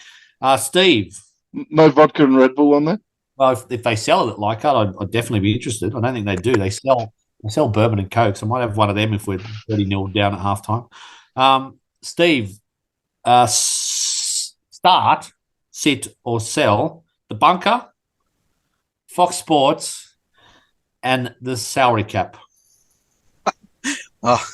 Steve, no vodka and Red Bull on there. Well, if they sell it at Leichhardt, I'd definitely be interested. I don't think they do. They sell bourbon and Coke, so I might have one of them if we're 30-0 down at halftime. Steve, start, sit, or sell the bunker, Fox Sports, and the salary cap. Oh,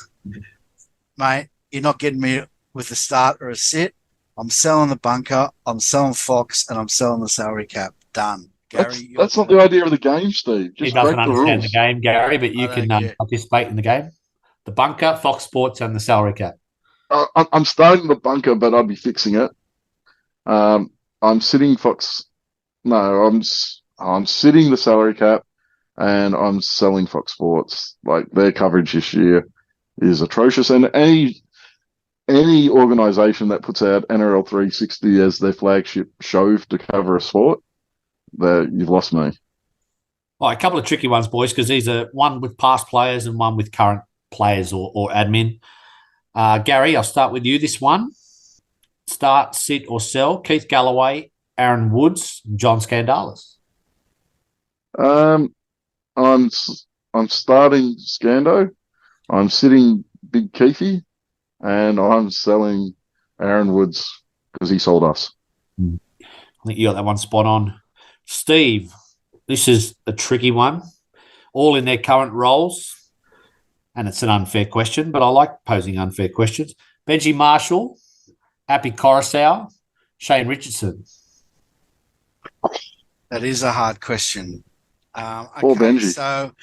mate, you're not getting me with a start or a sit. I'm selling the bunker, I'm selling Fox, and I'm selling the salary cap. Done. Gary, that's not the idea of the game, Steve. He doesn't understand the game, Gary, but you can participate in the game. The bunker, Fox Sports, and the salary cap. I'm starting the bunker, but I'll be fixing it. I'm sitting Fox. No, I'm sitting the salary cap, and I'm selling Fox Sports. Like, their coverage this year is atrocious, and any organisation that puts out NRL 360 as their flagship show to cover a sport, you've lost me. Well, a couple of tricky ones, boys, because these are one with past players and one with current players or admin. Gary, I'll start with you this one. Start, sit, or sell Keith Galloway, Aaron Woods, John Skandalis. I'm starting Scando. I'm sitting Big Keithy, and I'm selling Aaron Woods because he sold us. I think you got that one spot on. Steve, this is a tricky one. All in their current roles, and it's an unfair question, but I like posing unfair questions. Benji Marshall, Happy Coruscant, Shane Richardson. That is a hard question. Poor Benji. So,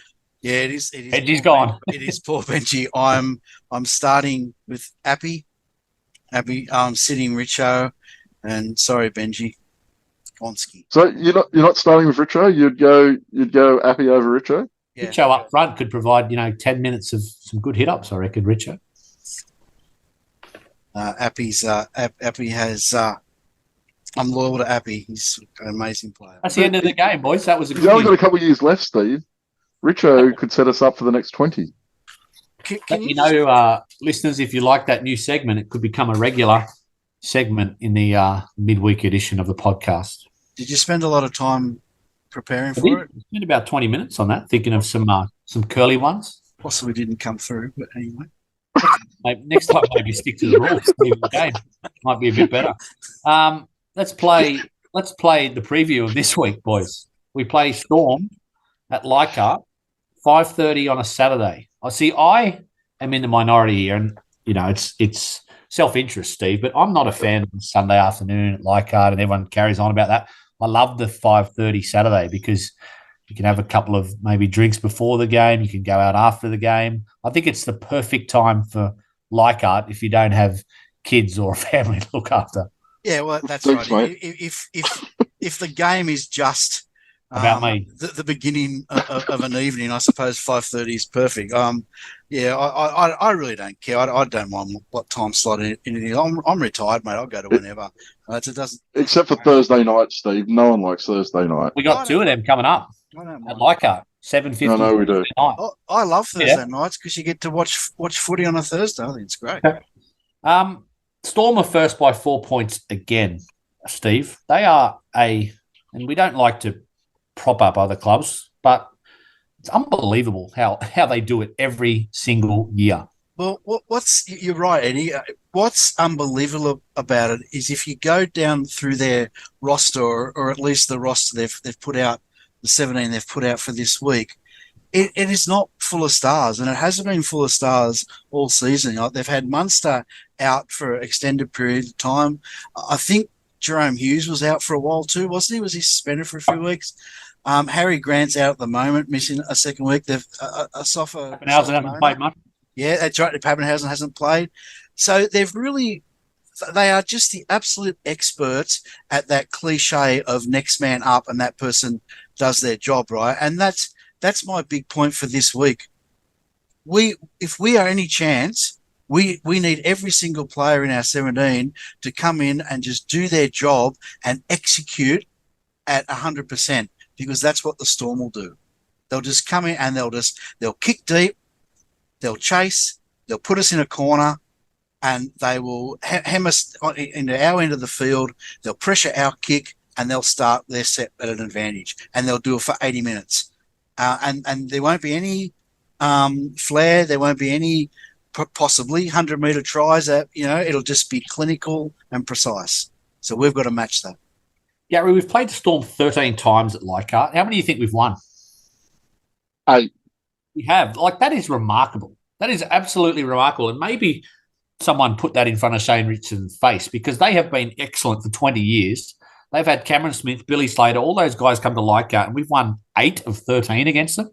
yeah, it is. Benji's gone. It is poor Benji. I'm starting with Appy. I'm sitting Richo, and sorry, Benji. Gonski. So you're not starting with Richo. You'd go Appy over Richo. Yeah. Richo up front could provide 10 minutes of some good hit ups. I reckon Richo. Appy has. I'm loyal to Appy. He's an amazing player. That's the end of the game, boys. That was a good. You've only got a couple of years left, Steve. Richo could set us up for the next 20. Listeners, if you like that new segment, it could become a regular segment in the midweek edition of the podcast. Did you spend a lot of time preparing for it? I spent about 20 minutes on that, thinking of some curly ones. Possibly didn't come through, but anyway. Next time, maybe stick to the rules. The game might be a bit better. Let's play the preview of this week, boys. We play Storm at Leichhardt, 5:30 on a Saturday. I am in the minority here, and it's self-interest, Steve, but I'm not a fan of Sunday afternoon at Leichhardt, and everyone carries on about that. I love the 5:30 Saturday because you can have a couple of maybe drinks before the game. You can go out after the game. I think it's the perfect time for Leichhardt if you don't have kids or a family to look after. Yeah, well, that's right. If the game is just About me. The beginning of an evening, I suppose 5:30 is perfect. Yeah, I really don't care. I don't mind what time slot it is. I'm retired, mate. I'll go to whenever. It doesn't. Except for Thursday night, Steve. No one likes Thursday night. We got two of them coming up at Leichhardt, 7:50. I know we do. I love Thursday nights because you get to watch footy on a Thursday. I think it's great. Storm are first by 4 points again, Steve. They are and we don't like to prop up other clubs, but it's unbelievable how they do it every single year. Well, you're right, Eddie. What's unbelievable about it is if you go down through their roster, or at least the roster they've put out, the 17 they've put out for this week, it is not full of stars, and it hasn't been full of stars all season. They've had Munster out for extended periods of time. I think Jerome Hughes was out for a while too, wasn't he? Was he suspended for a few weeks? Harry Grant's out at the moment, missing a second week. They've Pappenhausen hasn't played much. Yeah, that's right. Pappenhausen hasn't played. So they are just the absolute experts at that cliche of next man up and that person does their job, right? And that's my big point for this week. If we are any chance, we need every single player in our 17 to come in and just do their job and execute at 100%, because that's what the Storm will do. They'll just come in and they'll kick deep, they'll chase, they'll put us in a corner, and they will hem us into our end of the field. They'll pressure our kick, and they'll start their set at an advantage, and they'll do it for 80 minutes. And there won't be any flair. There won't be any possibly 100-meter tries. It'll just be clinical and precise. So we've got to match that. Gary, we've played the Storm 13 times at Leichhardt. How many do you think we've won? 8. We have. That is remarkable. That is absolutely remarkable. And maybe someone put that in front of Shane Richardson's face, because they have been excellent for 20 years. They've had Cameron Smith, Billy Slater, all those guys come to Leichhardt, and we've won 8 of 13 against them.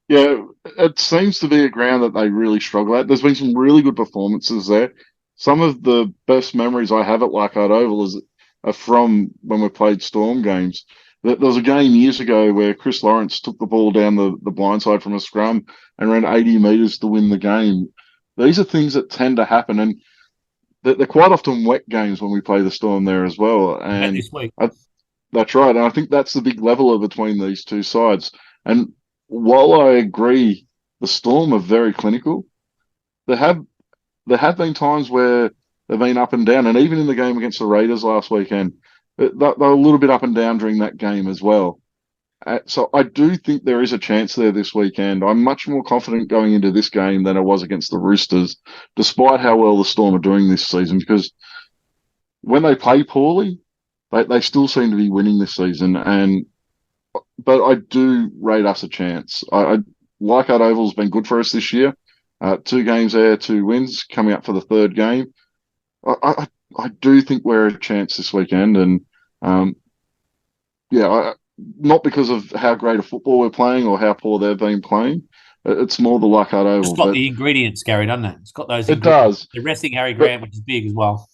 Yeah, it seems to be a ground that they really struggle at. There's been some really good performances there. Some of the best memories I have at Leichhardt Oval are from when we played Storm games. There was a game years ago where Chris Lawrence took the ball down the blind side from a scrum and ran 80 metres to win the game. These are things that tend to happen, and they're quite often wet games when we play the Storm there as well. And this week. That's right. And I think that's the big leveler between these two sides. And while I agree the Storm are very clinical, there have been times where they've been up and down. And even in the game against the Raiders last weekend, they were a little bit up and down during that game as well. So I do think there is a chance there this weekend. I'm much more confident going into this game than I was against the Roosters, despite how well the Storm are doing this season, because when they play poorly, they still seem to be winning this season. But I do rate us a chance. Leichhardt Oval's been good for us this year. 2 games there, 2 wins, coming up for the 3rd game. I do think we're a chance this weekend, and not because of how great a football we're playing or how poor they've been playing. It's more the Leichhardt Oval. It's got the ingredients, Gary, doesn't it? It's got those. It does. They're resting Harry Grant, which is big as well.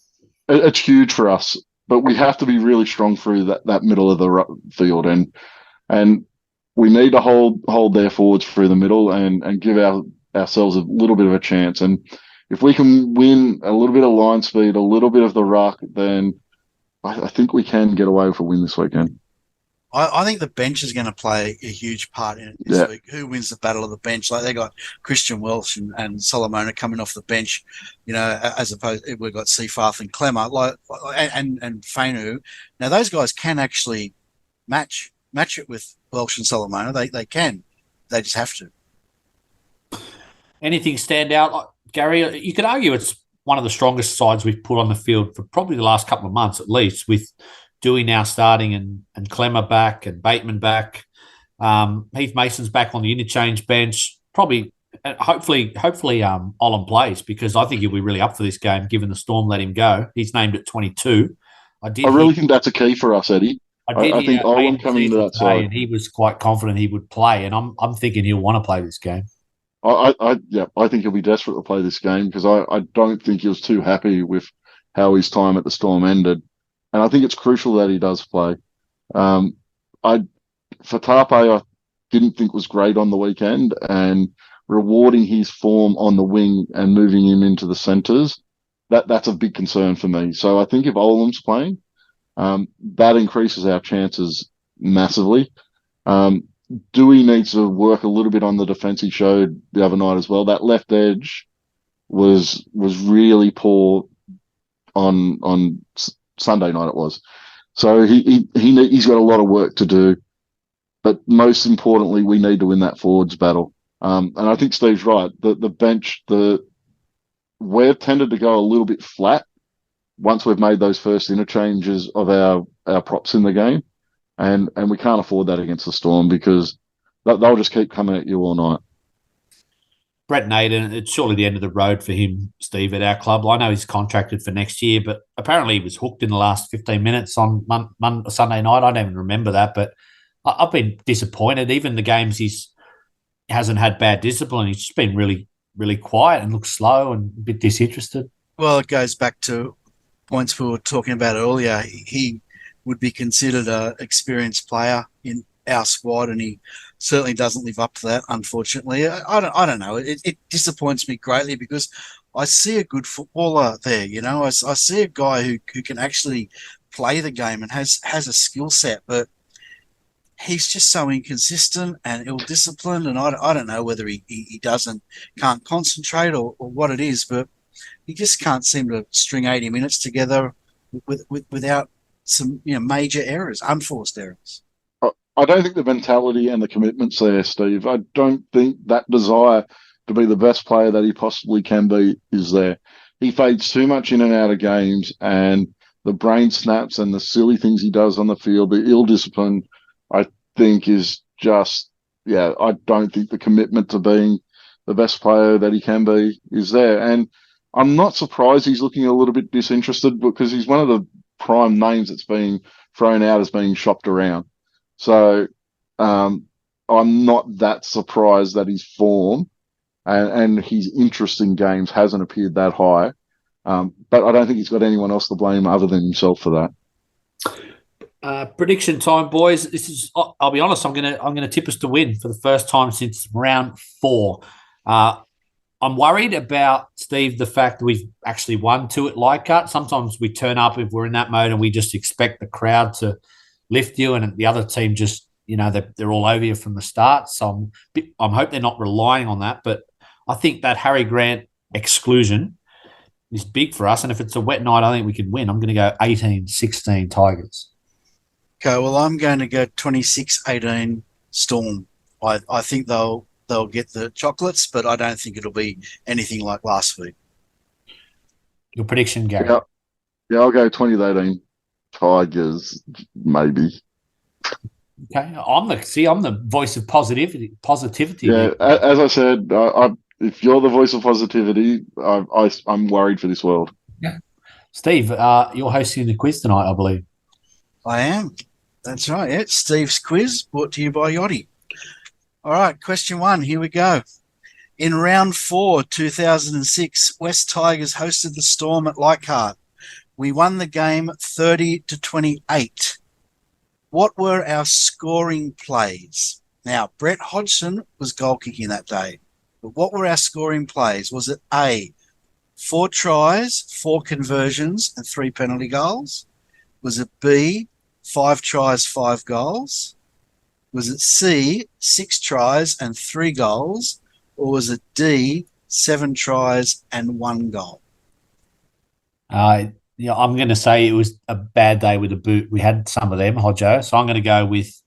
It's huge for us, but we have to be really strong through that middle of the field, and we need to hold their forwards through the middle and give ourselves a little bit of a chance. And if we can win a little bit of line speed, a little bit of the ruck, then I think we can get away with a win this weekend. I think the bench is going to play a huge part in it this week. Who wins the battle of the bench? They got Christian Welch and Solomona coming off the bench, as opposed we've got Seafarth and Clemmer, and Fainu. Now those guys can actually match it with Welch and Solomona. They can. They just have to. Anything stand out, Gary? You could argue it's one of the strongest sides we've put on the field for probably the last couple of months, at least, with Dewey now starting and Clemmer back and Bateman back. Heath Mason's back on the interchange bench. Probably, hopefully, Olam plays, because I think he'll be really up for this game, given the Storm let him go. He's named at 22. I really think that's a key for us, Eddie. I think Olam coming to that side, and he was quite confident he would play, and I'm thinking he'll want to play this game. I think he'll be desperate to play this game, because I don't think he was too happy with how his time at the Storm ended. And I think it's crucial that he does play. for Tape, I didn't think was great on the weekend, and rewarding his form on the wing and moving him into the centres, that's a big concern for me. So I think if Olam's playing, that increases our chances massively. Dewey needs to work a little bit on the defence he showed the other night as well. That left edge was really poor on Sunday night. It was. So he's got a lot of work to do. But most importantly, we need to win that forwards battle. And I think Steve's right. The bench, we've tended to go a little bit flat once we've made those first interchanges of our props in the game. And we can't afford that against the Storm because they'll just keep coming at you all night. Brett Naden, it's surely the end of the road for him, Steve, at our club. I know he's contracted for next year, but apparently he was hooked in the last 15 minutes on Sunday night. I don't even remember that, but I've been disappointed. Even the games he hasn't had bad discipline. He's just been really, really quiet and looks slow and a bit disinterested. Well, it goes back to points we were talking about earlier. He would be considered an experienced player in our squad, and he certainly doesn't live up to that, unfortunately. I don't know. It disappoints me greatly because I see a good footballer there. You know, I see a guy who can actually play the game and has a skill set, but he's just so inconsistent and ill-disciplined, and I don't know whether he can't concentrate or what it is, but he just can't seem to string 80 minutes together without some major errors, unforced errors. I don't think the mentality and the commitment's there, Steve. I don't think that desire to be the best player that he possibly can be is there. He fades too much in and out of games, and the brain snaps and the silly things he does on the field, the ill discipline, I think is just, I don't think the commitment to being the best player that he can be is there. And I'm not surprised he's looking a little bit disinterested because he's one of the prime names that's being thrown out as being shopped around. So I'm not that surprised that his form and his interest in games hasn't appeared that high. But I don't think he's got anyone else to blame other than himself for that. Prediction time, boys. This is. I'll be honest. I'm gonna tip us to win for the first time since round 4. I'm worried about, Steve, the fact that we've actually won 2 at Leichhardt. Sometimes we turn up if we're in that mode and we just expect the crowd to lift you, and the other team just, they're all over you from the start. So I'm hope they're not relying on that. But I think that Harry Grant exclusion is big for us. And if it's a wet night, I think we can win. I'm going to go 18-16 Tigers. Okay, well, I'm going to go 26-18 Storm. I think they'll get the chocolates, but I don't think it'll be anything like last week. Your prediction, Gary? Yeah, I'll go 20-18 Tigers, maybe. Okay, I'm the voice of positivity. Yeah, as I said, if you're the voice of positivity, I'm worried for this world. Yeah, Steve, you're hosting the quiz tonight, I believe. I am. That's right. Yeah, Steve's quiz, brought to you by Yachty. All right, question 1. Here we go. In round 4, 2006, West Tigers hosted the Storm at Leichhardt. We won the game 30-28. What were our scoring plays? Now, Brett Hodgson was goal kicking that day. But what were our scoring plays? Was it A, 4 tries, 4 conversions, and 3 penalty goals? Was it B, 5 tries, 5 goals? Was it C, 6 tries and 3 goals? Or was it D, 7 tries and 1 goal? I'm going to say it was a bad day with the boot. We had some of them, Hodjo. So I'm going to go with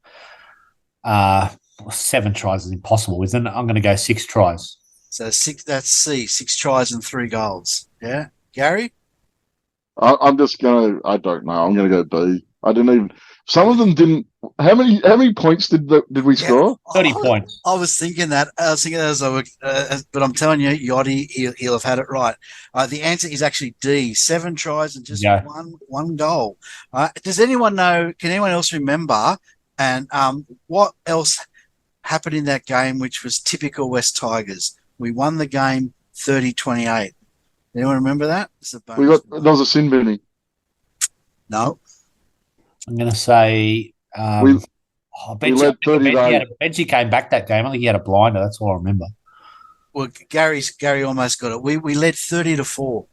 7 tries is impossible, isn't it? I'm going to go 6 tries. So 6. That's C, 6 tries and 3 goals. Yeah, Gary. I'm just gonna. I don't know. I'm gonna go B. I didn't even. Some of them didn't. How many points did we score? 30 points. I was thinking that. But I'm telling you, Yachty, he'll have had it right. The answer is actually D. 7 tries and just one goal. Does anyone know? Can anyone else remember? And what else happened in that game, which was typical West Tigers? We won the game 30-28. Anyone remember that? There was a sin binning. No. I'm going to say Oh, Benji came back that game. I think he had a blinder. That's all I remember. Well, Gary almost got it. We led 30-4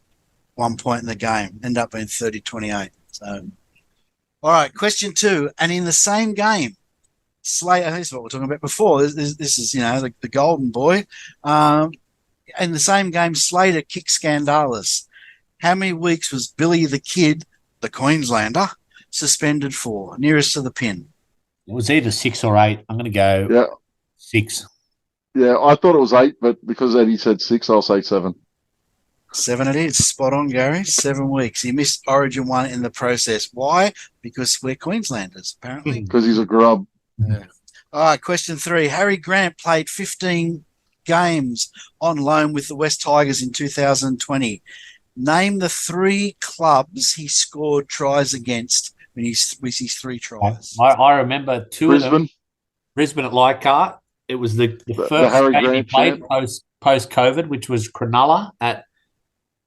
one point in the game. Ended up being 30-28. So, all right, question 2. And in the same game, Slater, this is what we are talking about before. This is, the golden boy. In the same game, Slater kicked Skandalis. How many weeks was Billy the Kid, the Queenslander, suspended for? Nearest to the pin. It was either 6 or 8. I'm going to go 6. Yeah, I thought it was 8, but because Eddie said 6, I'll say 7. 7 it is. Spot on, Gary. 7 weeks. He missed Origin 1 in the process. Why? Because we're Queenslanders, apparently. Because he's a grub. Yeah. All right, question 3. Harry Grant played 15 games on loan with the West Tigers in 2020. Name the 3 clubs he scored tries against with his 3 tries. I remember 2 of them. Brisbane at Leichhardt. It was the first game he played post-COVID, which was Cronulla at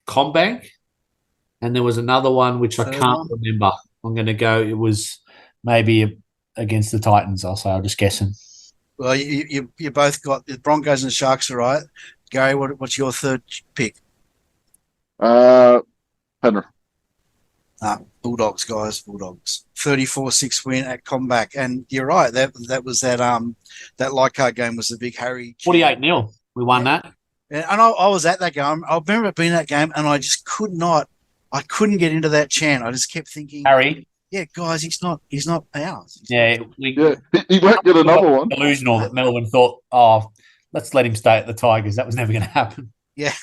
Combank. And there was another one which I can't remember. I'm going to go, it was maybe against the Titans, I'll say. I'm just guessing. Well, you both got the Broncos and the Sharks are right. Gary, what's your third pick? Penrith. Bulldogs, guys, Bulldogs. 34-6 win at Combank. And you're right, that was that Leichhardt game was the big Harry. 48-0. We won that. And I was at that game. I remember being at that game, and I just couldn't get into that chant. I just kept thinking, Harry. Yeah, guys, he's not ours. He won't get another one. Delusional that Melbourne thought, let's let him stay at the Tigers. That was never going to happen. Yeah.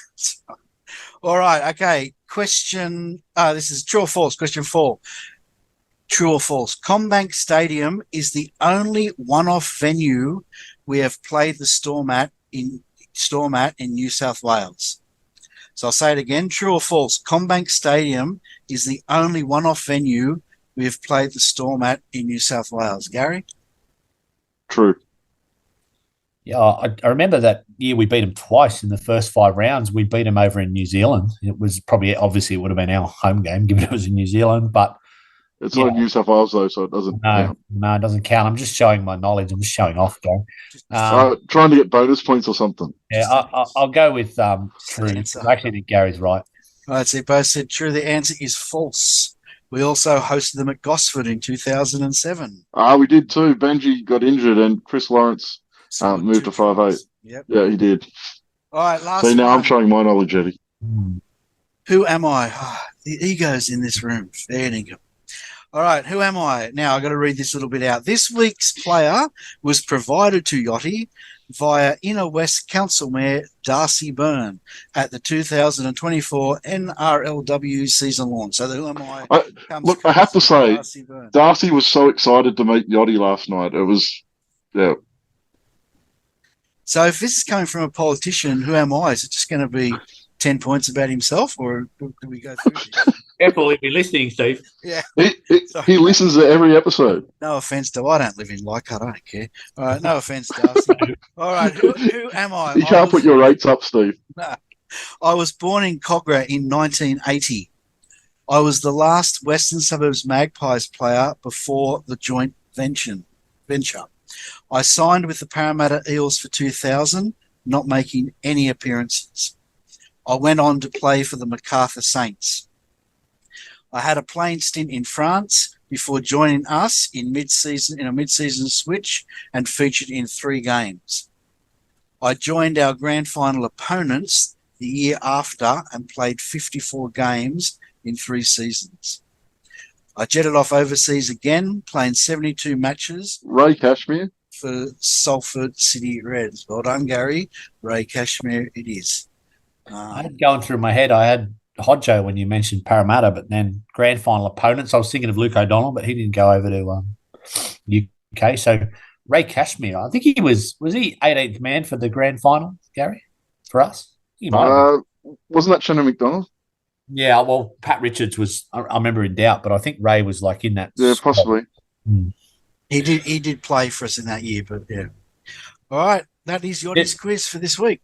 All right. Okay. Question. This is true or false. Question 4. True or false? Combank Stadium is the only one-off venue we have played the Storm at in New South Wales. So I'll say it again. True or false? Combank Stadium is the only one-off venue we have played the Storm at in New South Wales. Gary? True. Yeah, I remember that year we beat them twice in the first 5 rounds. We beat them over in New Zealand. It was obviously it would have been our home game given it was in New Zealand, but it's not New South Wales though, so it doesn't count. No, it doesn't count. I'm just showing my knowledge. I'm just showing off, Gary. Trying to get bonus points or something. Yeah, I'll go with true. I actually think Gary's right. All right, so you both said true. The answer is false. We also hosted them at Gosford in 2007. We did too. Benji got injured and Chris Lawrence moved to 5'8". Yep. Yeah, he did. All right, last So now one. I'm showing my knowledge, Eddie. Who am I? The egos in this room. Fair dinkum. All right, who am I? Now I've got to read this a little bit out. This week's player was provided to Yachty via Inner West Council Mayor Darcy Byrne at the 2024 NRLW season launch. So who am I? Look, I have to say, Darcy was so excited to meet Yachty last night. It was, yeah. So if this is coming from a politician, who am I? Is it just going to be 10 points about himself, or do we go through this? Careful if you're listening, Steve. Yeah. He listens to every episode. No offence to I don't live in Leichhardt, I don't care. All right, no offence, Darcy. All right, who am I? You can't put your rates up, Steve. No. I was born in Cogra in 1980. I was the last Western Suburbs Magpies player before the joint venture. I signed with the Parramatta Eels for 2000, not making any appearances. I went on to play for the Macarthur Saints. I had a playing stint in France before joining us in a mid-season switch and featured in 3 games. I joined our grand final opponents the year after and played 54 games in 3 seasons. I jetted off overseas again, playing 72 matches. Ray Cashmere? For Salford City Reds. Well done, Gary. Ray Cashmere it is. I had going through my head, I had Hodjo when you mentioned Parramatta, but then grand final opponents, I was thinking of Luke O'Donnell, but he didn't go over to UK. So Ray Cashmere, I think he was he 18th man for the grand final, Gary, for us? Wasn't that Shannon McDonald? Yeah, well, Pat Richards was, I remember in doubt, but I think Ray was like in that. Yeah, possibly. He did play for us in that year, but yeah. All right, that is your quiz for this week.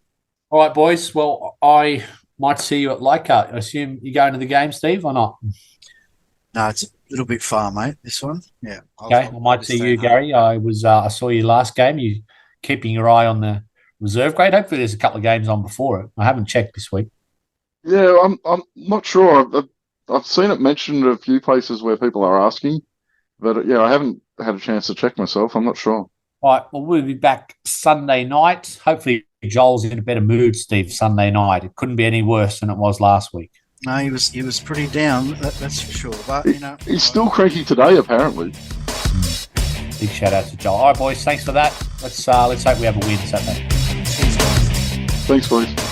All right, boys. Well, I might see you at Leichhardt. I assume you're going to the game, Steve, or not? No, it's a little bit far, mate. This one, yeah. Okay, I might see you, Gary. I saw you last game. You keeping your eye on the reserve grade. Hopefully, there's a couple of games on before it. I haven't checked this week. Yeah, I'm not sure. I've seen it mentioned at a few places where people are asking, but yeah, I haven't had a chance to check myself. I'm not sure. All right, well, we'll be back Sunday night. Hopefully, Joel's in a better mood, Steve, Sunday night. It couldn't be any worse than it was last week. No, he was pretty down, that's for sure. But, he's still cranky today, apparently. Big shout out to Joel. All right, boys, thanks for that. Let's hope we have a win Saturday. Thanks, boys.